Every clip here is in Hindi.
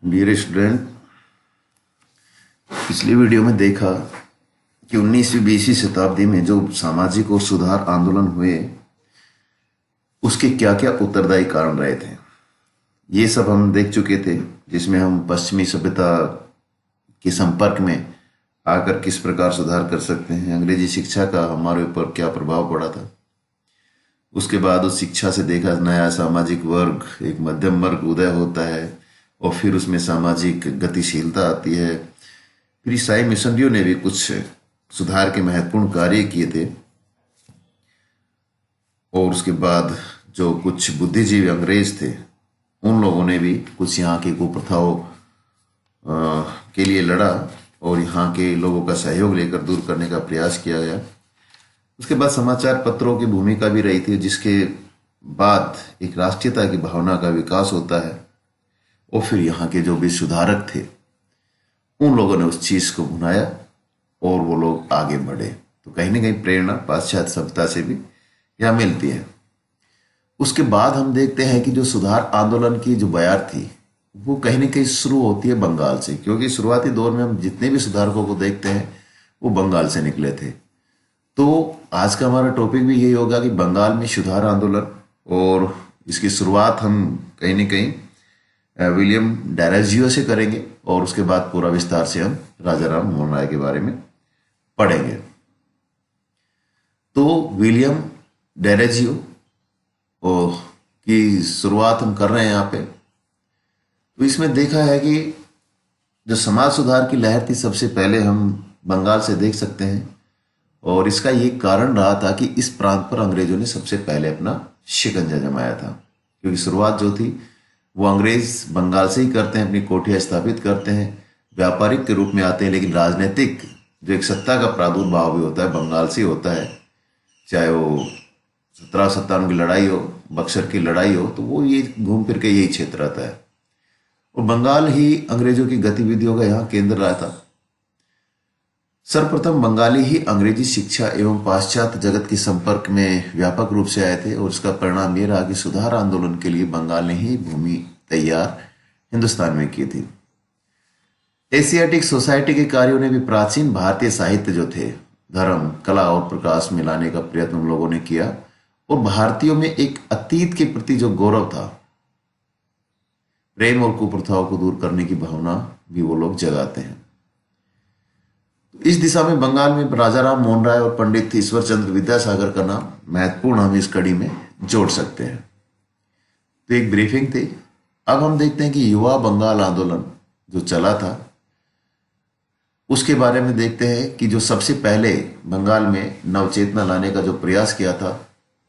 डियर स्टूडेंट, पिछली वीडियो में देखा कि 19वीं 20वीं शताब्दी में जो सामाजिक और सुधार आंदोलन हुए उसके क्या क्या उत्तरदायी कारण रहे थे। ये सब हम देख चुके थे, जिसमें हम पश्चिमी सभ्यता के संपर्क में आकर किस प्रकार सुधार कर सकते हैं, अंग्रेजी शिक्षा का हमारे ऊपर क्या प्रभाव पड़ा था। उसके बाद उस शिक्षा से देखा नया सामाजिक वर्ग, एक मध्यम वर्ग उदय होता है और फिर उसमें सामाजिक गतिशीलता आती है। फिर ईसाई मिशनरियों ने भी कुछ सुधार के महत्वपूर्ण कार्य किए थे और उसके बाद जो कुछ बुद्धिजीवी अंग्रेज थे उन लोगों ने भी कुछ यहाँ की कुप्रथाओं के लिए लड़ा और यहाँ के लोगों का सहयोग लेकर दूर करने का प्रयास किया गया। उसके बाद समाचार पत्रों की भूमिका भी रही थी, जिसके बाद एक राष्ट्रीयता की भावना का विकास होता है और फिर यहाँ के जो भी सुधारक थे उन लोगों ने उस चीज को भुनाया और वो लोग आगे बढ़े। तो कहीं ना कहीं प्रेरणा पाश्चात्य सभ्यता से भी यहाँ मिलती है। उसके बाद हम देखते हैं कि जो सुधार आंदोलन की जो बयार थी वो कहीं ना कहीं शुरू होती है बंगाल से, क्योंकि शुरुआती दौर में हम जितने भी सुधारकों को देखते हैं वो बंगाल से निकले थे। तो आज का हमारा टॉपिक भी यही होगा कि बंगाल में सुधार आंदोलन, और इसकी शुरुआत हम कहीं ना कहीं विलियम डैराजियो से करेंगे और उसके बाद पूरा विस्तार से हम राजा राम मोहन राय के बारे में पढ़ेंगे। तो विलियम डैराजियो की शुरुआत हम कर रहे हैं यहाँ पे। तो इसमें देखा है कि जो समाज सुधार की लहर थी सबसे पहले हम बंगाल से देख सकते हैं, और इसका ये कारण रहा था कि इस प्रांत पर अंग्रेजों ने सबसे पहले अपना शिकंजा जमाया था। क्योंकि शुरुआत जो थी वो अंग्रेज बंगाल से ही करते हैं, अपनी कोठियां स्थापित करते हैं, व्यापारिक के रूप में आते हैं, लेकिन राजनीतिक जो एक सत्ता का प्रादुर्भाव भी होता है बंगाल से होता है। चाहे वो 1757 की लड़ाई हो, बक्सर की लड़ाई हो, तो वो ये घूम फिर के यही क्षेत्र रहता है और बंगाल ही अंग्रेजों की गतिविधियों का यहाँ केंद्र रहा था। सर्वप्रथम बंगाली ही अंग्रेजी शिक्षा एवं पाश्चात्य जगत के संपर्क में व्यापक रूप से आए थे और इसका परिणाम यह रहा कि सुधार आंदोलन के लिए बंगाल ने ही भूमि तैयार हिंदुस्तान में की थी। एशियाटिक सोसाइटी के कार्यों ने भी प्राचीन भारतीय साहित्य जो थे, धर्म, कला और प्रकाश में लाने का प्रयत्न उन लोगों ने किया और भारतीयों में एक अतीत के प्रति जो गौरव था, प्रेम और कुप्रथाओं को दूर करने की भावना भी वो लोग जगाते हैं। इस दिशा में बंगाल में राजा राम मोहन राय और पंडित ईश्वर चंद्र विद्यासागर का नाम महत्वपूर्ण हम इस कड़ी में जोड़ सकते हैं। तो एक ब्रीफिंग थी। अब हम देखते हैं कि युवा बंगाल आंदोलन जो चला था उसके बारे में देखते हैं कि जो सबसे पहले बंगाल में नवचेतना लाने का जो प्रयास किया था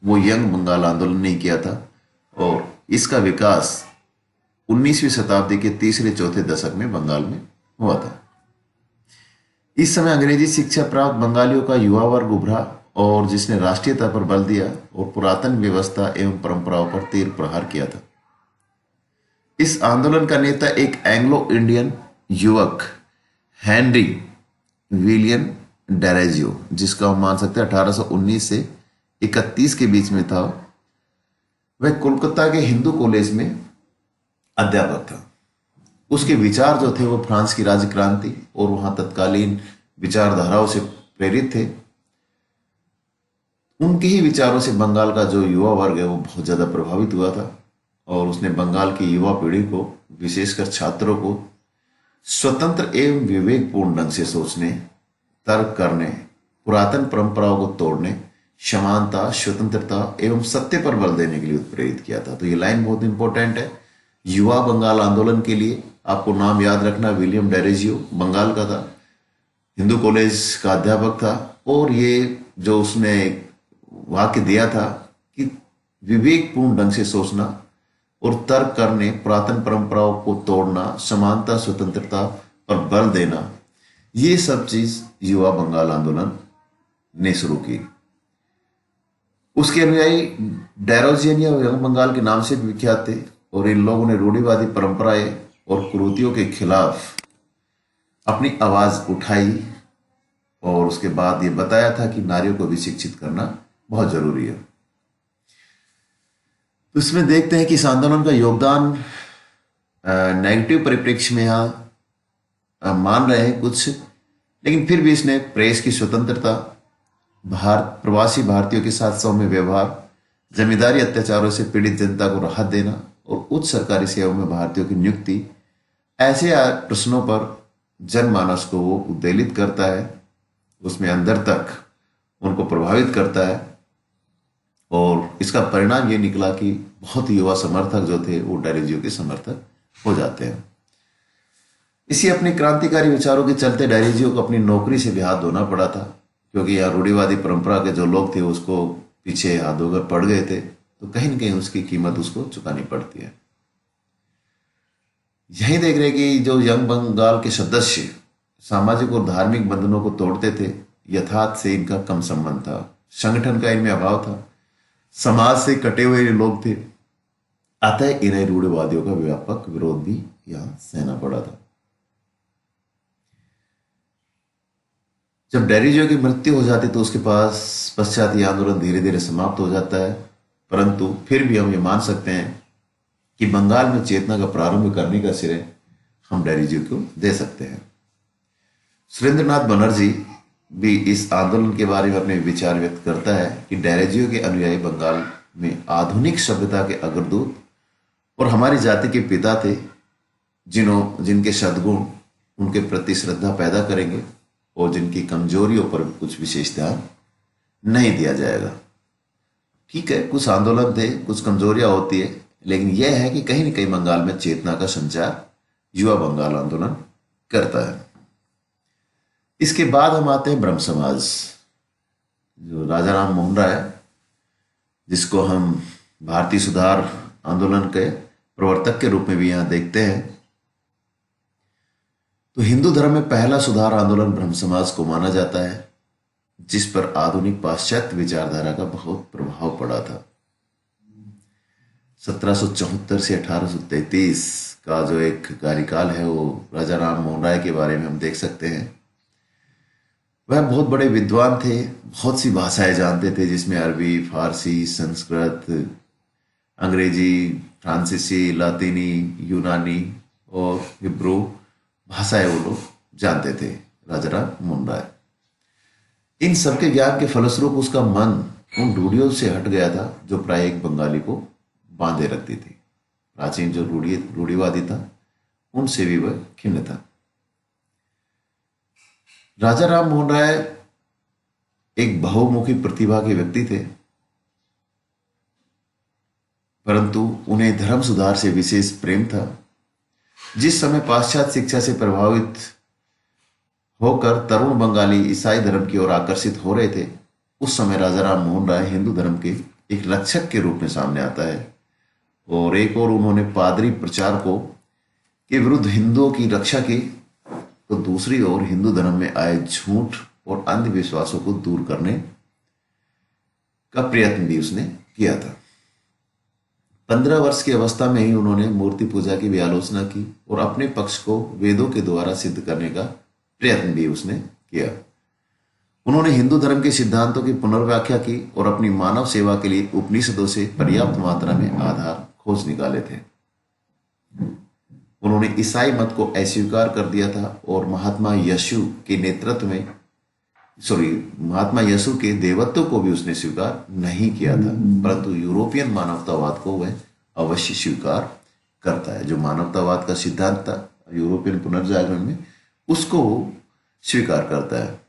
वो यंग बंगाल आंदोलन ने किया था और इसका विकास 19वीं शताब्दी के तीसरे चौथे दशक में बंगाल में हुआ था। इस समय अंग्रेजी शिक्षा प्राप्त बंगालियों का युवा वर्ग उभरा और जिसने राष्ट्रीयता पर बल दिया और पुरातन व्यवस्था एवं परंपराओं पर तीर प्रहार किया था। इस आंदोलन का नेता एक एंग्लो इंडियन युवक हेनरी विलियम डैराजियो, जिसका हम मान सकते हैं 1819 से 31 के बीच में था। वह कोलकाता के हिंदू कॉलेज में अध्यापक था। उसके विचार जो थे वो फ्रांस की राज्य क्रांति और वहां तत्कालीन विचारधाराओं से प्रेरित थे। उनके ही विचारों से बंगाल का जो युवा वर्ग है वो बहुत ज्यादा प्रभावित हुआ था और उसने बंगाल की युवा पीढ़ी को, विशेषकर छात्रों को, स्वतंत्र एवं विवेकपूर्ण ढंग से सोचने, तर्क करने, पुरातन परंपराओं को तोड़ने, समानता, स्वतंत्रता एवं सत्य पर बल देने के लिए उत्प्रेरित किया था। तो ये लाइन बहुत इंपॉर्टेंट है युवा बंगाल आंदोलन के लिए। आपको नाम याद रखना, विलियम डैराजियो बंगाल का था, हिंदू कॉलेज का अध्यापक था और ये जो उसने वाक्य दिया था कि विवेकपूर्ण ढंग से सोचना और तर्क करने, पुरातन परंपराओं को तोड़ना, समानता, स्वतंत्रता पर बल देना, ये सब चीज युवा बंगाल आंदोलन ने शुरू की। उसके अनुयायी डैरोजियन या बंगाल के नाम से भी विख्यात थे और इन लोगों ने रूढ़िवादी परंपराएं और कुरीतियों के खिलाफ अपनी आवाज उठाई और उसके बाद ये बताया था कि नारियों को भी शिक्षित करना बहुत जरूरी है। तो इसमें देखते हैं कि इस आंदोलन का योगदान नेगेटिव परिप्रेक्ष्य में यहाँ मान रहे हैं कुछ, लेकिन फिर भी इसने प्रेस की स्वतंत्रता, प्रवासी भारतीयों के साथ सौम्य व्यवहार, जमींदारी अत्याचारों से पीड़ित जनता को राहत देना और उच्च सरकारी सेवाओं में भारतीयों की नियुक्ति, ऐसे प्रश्नों पर जनमानस को वो उद्वेलित करता है, उसमें अंदर तक उनको प्रभावित करता है। और इसका परिणाम ये निकला कि बहुत युवा समर्थक जो थे वो डैरेजियो के समर्थक हो जाते हैं। इसी अपने क्रांतिकारी विचारों के चलते डैरेजियो को अपनी नौकरी से भी हाथ धोना पड़ा था, क्योंकि यहाँ रूढ़िवादी परंपरा के जो लोग थे उसको पीछे हाथ धोकर पड़ गए थे, तो कहीं न कहीं उसकी कीमत उसको चुकानी पड़ती है। यही देख रहे कि जो यंग बंगाल के सदस्य सामाजिक और धार्मिक बंधनों को तोड़ते थे, यथार्थ से इनका कम संबंध था, संगठन का इनमें अभाव था, समाज से कटे हुए लोग थे, अतः इन्हें रूढ़िवादियों का व्यापक विरोध भी यहां सहना पड़ा था। जब डैरेजियो की मृत्यु हो जाती तो उसके पास पश्चात यह आंदोलन धीरे धीरे समाप्त हो जाता है, परंतु फिर भी हम ये मान सकते हैं कि बंगाल में चेतना का प्रारंभ करने का श्रेय हम डैरेजियो को दे सकते हैं। सुरेंद्रनाथ बनर्जी भी इस आंदोलन के बारे में अपने विचार व्यक्त करता है कि डैरेजियो के अनुयायी बंगाल में आधुनिक सभ्यता के अग्रदूत और हमारी जाति के पिता थे, जिनके सद्गुण उनके प्रति श्रद्धा पैदा करेंगे और जिनकी कमजोरियों पर कुछ विशेष ध्यान नहीं दिया जाएगा। ठीक है, कुछ आंदोलन थे, कुछ कमजोरियां होती है, लेकिन यह है कि कहीं न कहीं बंगाल में चेतना का संचार युवा बंगाल आंदोलन करता है। इसके बाद हम आते हैं ब्रह्म समाज, जो राजा राम मोहन राय, जिसको हम भारतीय सुधार आंदोलन के प्रवर्तक के रूप में भी यहां देखते हैं। तो हिंदू धर्म में पहला सुधार आंदोलन ब्रह्म समाज को माना जाता है, जिस पर आधुनिक पाश्चात्य विचारधारा का बहुत प्रभाव पड़ा था। 1774 से 1833 का जो एक कार्यकाल है वो राजा राम मोहन राय के बारे में हम देख सकते हैं। वह बहुत बड़े विद्वान थे, बहुत सी भाषाएं जानते थे, जिसमें अरबी, फारसी, संस्कृत, अंग्रेजी, फ्रांसीसी, लातीनी, यूनानी और हिब्रू भाषाएं वो लोग जानते थे, राजा राम मोहन राय। इन सबके ज्ञान के फलस्वरूप उसका मन उन रूढ़ियों से हट गया था जो प्राय एक बंगाली को बांधे रखती थी। प्राचीन जो रूढ़िवादी था उनसे भी वह खिन्न था। राजा राम मोहन राय एक बहुमुखी प्रतिभा के व्यक्ति थे, परंतु उन्हें धर्म सुधार से विशेष प्रेम था। जिस समय पाश्चात्य शिक्षा से प्रभावित होकर तरुण बंगाली ईसाई धर्म की ओर आकर्षित हो रहे थे, उस समय राजा राम मोहन राय हिंदू धर्म के एक रक्षक के रूप में सामने आता है। और एक और उन्होंने पादरी प्रचारकों के विरुद्ध हिंदुओं की रक्षा की, तो दूसरी ओर हिंदू धर्म में आए झूठ और अंधविश्वासों को दूर करने का प्रयत्न भी उसने किया था। 15 वर्ष की अवस्था में ही उन्होंने मूर्ति पूजा की भी आलोचना की और अपने पक्ष को वेदों के द्वारा सिद्ध करने का प्रयत्न भी उसने किया। उन्होंने हिंदू धर्म के सिद्धांतों की पुनर्व्याख्या की और अपनी मानव सेवा के लिए उपनिषदों से पर्याप्त मात्रा में आधार खोज निकाले थे। उन्होंने ईसाई मत को अस्वीकार कर दिया था और महात्मा यीशु के देवत्व को भी उसने स्वीकार नहीं किया था, परंतु यूरोपियन मानवतावाद को वह अवश्य स्वीकार करता है। जो मानवतावाद का सिद्धांत था यूरोपियन पुनर्जागरण में, उसको स्वीकार करता है।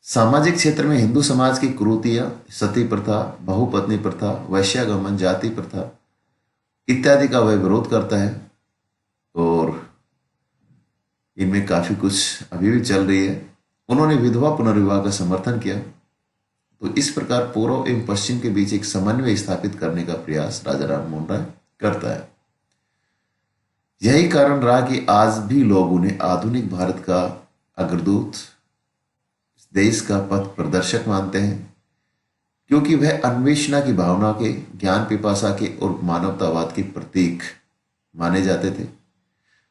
सामाजिक क्षेत्र में हिंदू समाज की कुरीतियां, सती प्रथा, बहुपत्नी प्रथा, वैश्यागमन, जाति प्रथा इत्यादि का वह विरोध करता है और इनमें काफी कुछ अभी भी चल रही है। उन्होंने विधवा पुनर्विवाह का समर्थन किया। तो इस प्रकार पूर्व एवं पश्चिम के बीच एक समन्वय स्थापित करने का प्रयास राजा राम मोहन राय करता है। यही कारण रहा कि आज भी लोग उन्हें आधुनिक भारत का अग्रदूत, देश का पथ प्रदर्शक मानते हैं, क्योंकि वह अन्वेषणा की भावना के, ज्ञान पिपासा के और मानवतावाद के प्रतीक माने जाते थे,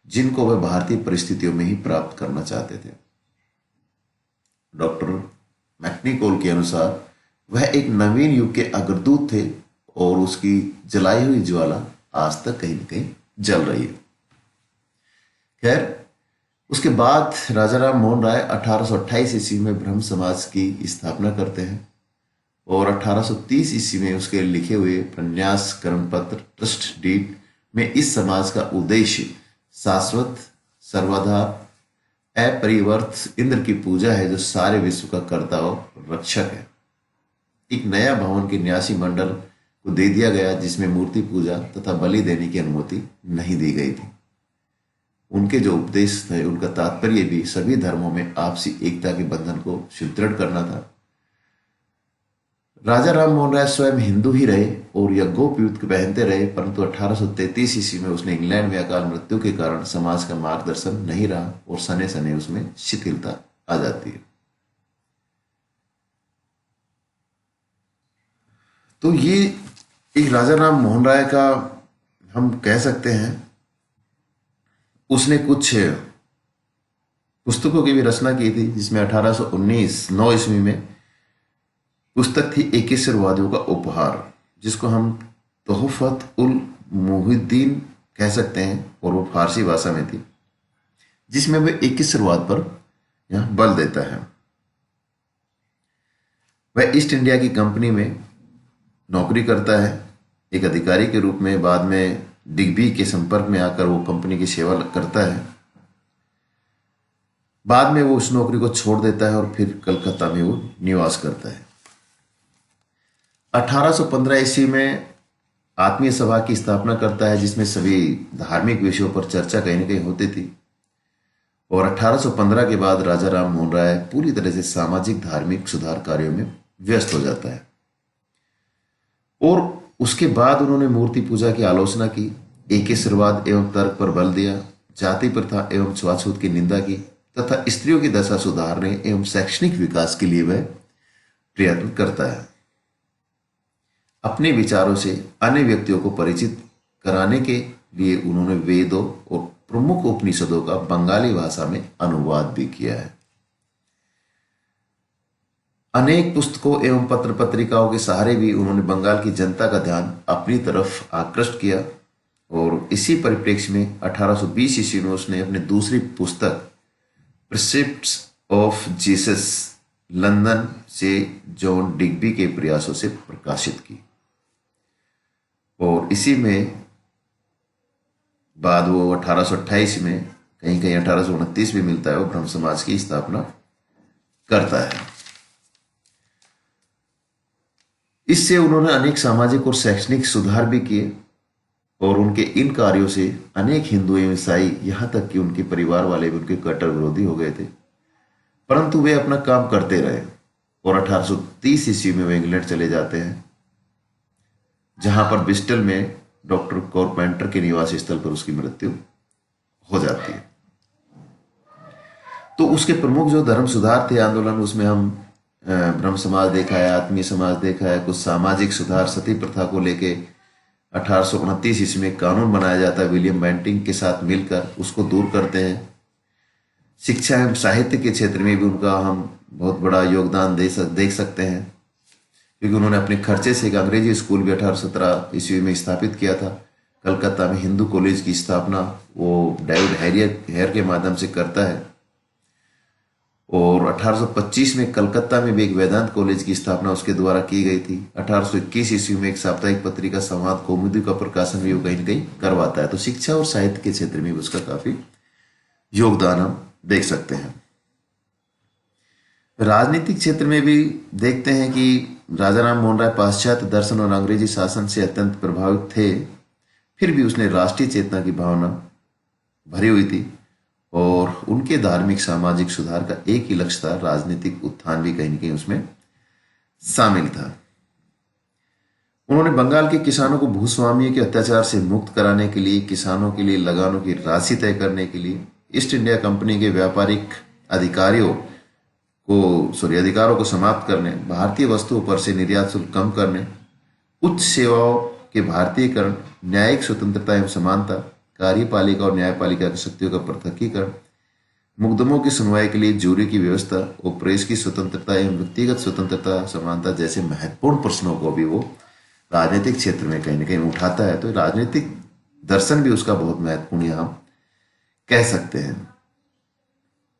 जिनको वह भारतीय परिस्थितियों में ही प्राप्त करना चाहते थे। डॉक्टर मैक्निकोल के अनुसार वह एक नवीन युग के अग्रदूत थे और उसकी जलाई हुई ज्वाला आज तक कहीं न कहीं जल रही है। खैर, उसके बाद राजा राम मोहन राय 1828 ईस्वी में ब्रह्म समाज की स्थापना करते हैं और 1830 ईस्वी में उसके लिखे हुए प्रन्यास कर्मपत्र ट्रस्ट डीड में इस समाज का उद्देश्य शाश्वत सर्वाधार अपरिवर्त इंद्र की पूजा है, जो सारे विश्व का कर्ता और रक्षक है। एक नया भवन के न्यासी मंडल को दे दिया गया, जिसमें मूर्ति पूजा तथा बलि देने की अनुमति नहीं दी गई थी। उनके जो उपदेश थे, उनका तात्पर्य भी सभी धर्मों में आपसी एकता के बंधन को सुदृढ़ करना था। राजा राम मोहन राय स्वयं हिंदू ही रहे और यज्ञोपवीत पहनते रहे, परंतु 1833 ईस्वी में उसने इंग्लैंड में अकाल मृत्यु के कारण समाज का मार्गदर्शन नहीं रहा और सने सने उसमें शिथिलता आ जाती है। तो ये एक राजा राम मोहन राय का हम कह सकते हैं, उसने कुछ पुस्तकों की भी रचना की थी, जिसमें 1819 9 ईस्वी में पुस्तक थी एकेश्वरवादियों का उपहार, जिसको हम तोहफत उल मुहिद्दीन कह सकते हैं, और वो फारसी भाषा में थी, जिसमें वह एकेश्वरवाद पर यहाँ बल देता है। वह ईस्ट इंडिया की कंपनी में नौकरी करता है एक अधिकारी के रूप में। बाद में डिग्बी के संपर्क में आकर वो कंपनी की सेवा करता है। बाद में वो उस नौकरी को छोड़ देता है और फिर कलकत्ता में वो निवास करता है। 1815 ईस्वी में आत्मीय सभा की स्थापना करता है, जिसमें सभी धार्मिक विषयों पर चर्चा कहीं न कहीं होती थी। और 1815 के बाद राजा राम मोहन राय पूरी तरह से सामाजिक धार्मिक सुधार कार्यों में व्यस्त हो जाता है और उसके बाद उन्होंने मूर्ति पूजा की आलोचना की, एकेश्वरवाद एवं तर्क पर बल दिया, जाति प्रथा एवं छुआछूत की निंदा की तथा स्त्रियों की दशा सुधारने एवं शैक्षणिक विकास के लिए वह प्रयत्न करता है। अपने विचारों से अन्य व्यक्तियों को परिचित कराने के लिए उन्होंने वेदों और प्रमुख उपनिषदों का बंगाली भाषा में अनुवाद भी किया है। अनेक पुस्तकों एवं पत्र पत्रिकाओं के सहारे भी उन्होंने बंगाल की जनता का ध्यान अपनी तरफ आकृष्ट किया और इसी परिप्रेक्ष्य में 1820 ईस्वी में उसने अपनी दूसरी पुस्तक प्रिसेप्ट्स ऑफ जीसस लंदन से जॉन डिग्बी के प्रयासों से प्रकाशित की और इसी में बाद वो 1828 में कहीं कहीं 1829 भी मिलता है, वो ब्रह्म समाज की स्थापना करता है। इससे उन्होंने अनेक सामाजिक और शैक्षणिक सुधार भी किए और उनके इन कार्यों से अनेक हिंदू एवं ईसाई, यहां तक कि उनके परिवार वाले भी उनके कट्टर विरोधी हो गए थे, परंतु वे अपना काम करते रहे और 1830 ईस्वी में वे इंग्लैंड चले जाते हैं, जहां पर ब्रिस्टल में डॉक्टर कॉरपेंटर के निवास स्थल पर उसकी मृत्यु हो जाती है। तो उसके प्रमुख जो धर्म सुधार थे आंदोलन, उसमें हम ब्रह्म समाज देखा है, आत्मीय समाज देखा है, कुछ सामाजिक सुधार, सती प्रथा को लेके 1829 ईस्वी में कानून बनाया जाता है, विलियम बेंटिंग के साथ मिलकर उसको दूर करते हैं। शिक्षा एवं साहित्य के क्षेत्र में भी उनका हम बहुत बड़ा योगदान देख सकते हैं, क्योंकि उन्होंने अपने खर्चे से एक अंग्रेजी स्कूल भी 1817 ईस्वी में स्थापित किया था। कलकत्ता में हिंदू कॉलेज की स्थापना वो डेविड हेयर के माध्यम से करता है और 1825 में कलकत्ता में भी एक वेदांत कॉलेज की स्थापना उसके द्वारा की गई थी। 1821 ईस्वी में एक साप्ताहिक पत्रिका संवाद कौमुदी का प्रकाशन भी वो कहीं न कहीं करवाता है। तो शिक्षा और साहित्य के क्षेत्र में उसका काफी योगदान हम देख सकते हैं। राजनीतिक क्षेत्र में भी देखते हैं कि राजा राम मोहन राय पाश्चात्य दर्शन और अंग्रेजी शासन से अत्यंत प्रभावित थे, फिर भी उसने राष्ट्रीय चेतना की भावना भरी हुई थी और उनके धार्मिक सामाजिक सुधार का एक ही लक्ष्य था, राजनीतिक उत्थान भी कहीं न कहीं उसमें शामिल था। उन्होंने बंगाल के किसानों को भूस्वामियों के अत्याचार से मुक्त कराने के लिए, किसानों के लिए लगानों की राशि तय करने के लिए, ईस्ट इंडिया कंपनी के व्यापारिक अधिकारों को समाप्त करने, भारतीय वस्तुओं पर से निर्यात शुल्क कम करने, उच्च सेवाओं के भारतीयकरण, न्यायिक स्वतंत्रता एवं समानता, कार्यपालिका और न्यायपालिका की शक्तियों का पृथकीकरण, मुकदमों की सुनवाई के लिए जूरी की व्यवस्था और प्रेस की स्वतंत्रता एवं व्यक्तिगत स्वतंत्रता समानता जैसे महत्वपूर्ण प्रश्नों को भी वो राजनीतिक क्षेत्र में कहीं न कहीं उठाता है। तो राजनीतिक दर्शन भी उसका बहुत महत्वपूर्ण यहाँ कह सकते हैं।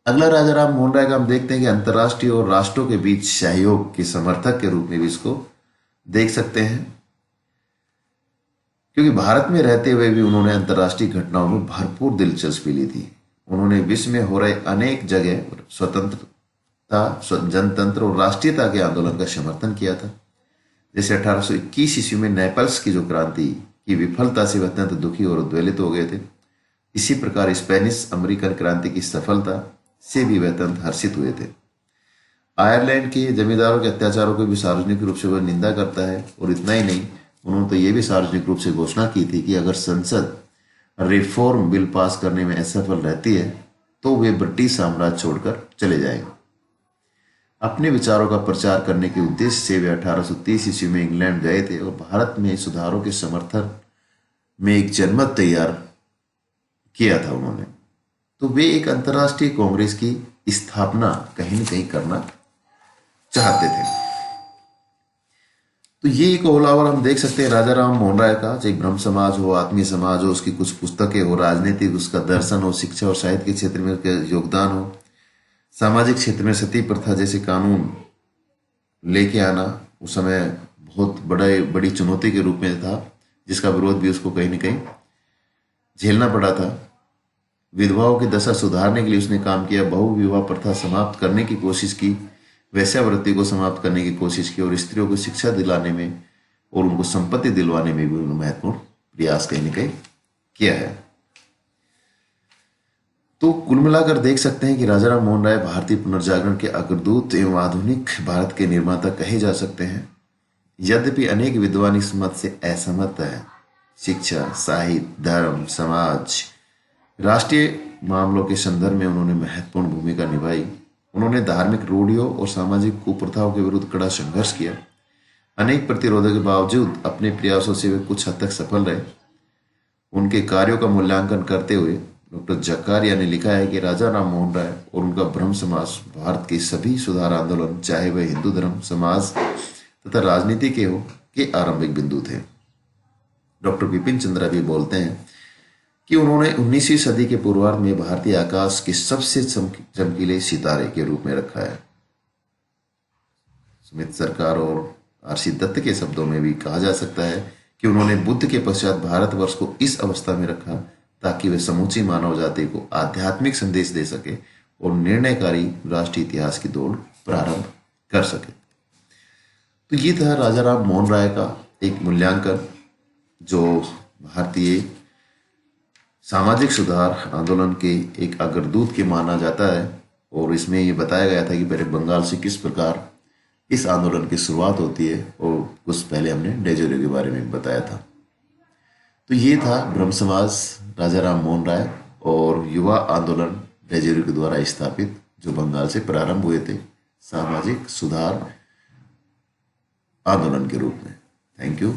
अगला राजा राम मोहन राय का हम देखते हैं कि अंतर्राष्ट्रीय और राष्ट्रों के बीच सहयोग के समर्थक के रूप में भी इसको देख सकते हैं, क्योंकि भारत में रहते हुए भी उन्होंने अंतर्राष्ट्रीय घटनाओं में भरपूर दिलचस्पी ली थी। उन्होंने विश्व में हो रहे अनेक जगह स्वतंत्रता, जनतंत्र और राष्ट्रीयता के आंदोलन का समर्थन किया था। जैसे 1821 ईस्वी में नेपल्स की जो क्रांति की विफलता से वे अत्यंत दुखी और उद्वेलित हो गए थे। इसी प्रकार स्पेनिश अमेरिकन क्रांति की सफलता से भी वे अत्यंत हर्षित हुए थे। आयरलैंड के जमींदारों के अत्याचारों को भी सार्वजनिक रूप से वह निंदा करता है, और इतना ही नहीं, उन्होंने तो यह भी सार्वजनिक रूप से घोषणा की थी कि अगर संसद रिफॉर्म बिल पास करने में असफल रहती है तो वे ब्रिटिश साम्राज्य छोड़कर चले जाएंगे। अपने विचारों का प्रचार करने के उद्देश्य से वे 1830 ईस्वी में इंग्लैंड गए थे और भारत में सुधारों के समर्थन में एक जनमत तैयार किया था उन्होंने। तो वे एक अंतर्राष्ट्रीय कांग्रेस की स्थापना कहीं न कहीं करना चाहते थे। तो ये एक ओलावर हम देख सकते हैं राजा राम मोहन राय का, चाहे ब्रह्म समाज हो, आत्मीय समाज हो, उसकी कुछ पुस्तकें हो, राजनीतिक उसका दर्शन हो, शिक्षा और साहित्य के क्षेत्र में उसका योगदान हो, सामाजिक क्षेत्र में सती प्रथा जैसे कानून लेके आना उस समय बहुत बड़ी चुनौती के रूप में था, जिसका विरोध भी उसको कहीं न कहीं झेलना पड़ा था। विधवाओं की दशा सुधारने के लिए उसने काम किया, बहु विवाह प्रथा समाप्त करने की कोशिश की, वैश्यावृत्ति को समाप्त करने की कोशिश की, और स्त्रियों को शिक्षा दिलाने में और उनको संपत्ति दिलवाने में भी उन्होंने महत्वपूर्ण प्रयास कहीं न कहीं किया है। तो कुल मिलाकर देख सकते हैं कि राजा राम मोहन राय भारतीय पुनर्जागरण के अग्रदूत एवं आधुनिक भारत के निर्माता कहे जा सकते हैं। यद्यपि अनेक विद्वान इस मत से असहमत है। शिक्षा, साहित्य, धर्म, समाज, राष्ट्रीय मामलों के संदर्भ में उन्होंने महत्वपूर्ण भूमिका निभाई। उन्होंने धार्मिक रूढ़ियों और सामाजिक कुप्रथाओं के विरुद्ध कड़ा संघर्ष किया। अनेक प्रतिरोधों के बावजूद अपने प्रयासों से वे कुछ हद तक सफल रहे। उनके कार्यों का मूल्यांकन करते हुए डॉक्टर जकारिया ने लिखा है कि राजा राम मोहन राय और उनका ब्रह्म समाज भारत के सभी सुधार आंदोलन, चाहे वह हिंदू धर्म, समाज तथा राजनीति के हो, के आरंभिक बिंदु थे। डॉक्टर बिपिन चंद्रा भी बोलते हैं कि उन्होंने 19वीं सदी के पूर्वार्ध में भारतीय आकाश के सबसे चमकीले सितारे के रूप में रखा है। सुमित सरकार और आरसी दत्त के शब्दों में भी कहा जा सकता है कि उन्होंने बुद्ध के पश्चात भारतवर्ष को इस अवस्था में रखा ताकि वे समूची मानव जाति को आध्यात्मिक संदेश दे सके और निर्णयकारी राष्ट्रीय इतिहास की दौड़ प्रारंभ कर सके। तो ये था राजा राम मोहन राय का एक मूल्यांकन, जो भारतीय सामाजिक सुधार आंदोलन के एक अग्रदूत के माना जाता है। और इसमें ये बताया गया था कि पहले बंगाल से किस प्रकार इस आंदोलन की शुरुआत होती है, और कुछ पहले हमने डेजोरियो के बारे में बताया था। तो ये था ब्रह्म समाज, राजा राम मोहन राय और युवा आंदोलन डेजोरियो के द्वारा स्थापित, जो बंगाल से प्रारंभ हुए थे सामाजिक सुधार आंदोलन के रूप में। Thank you.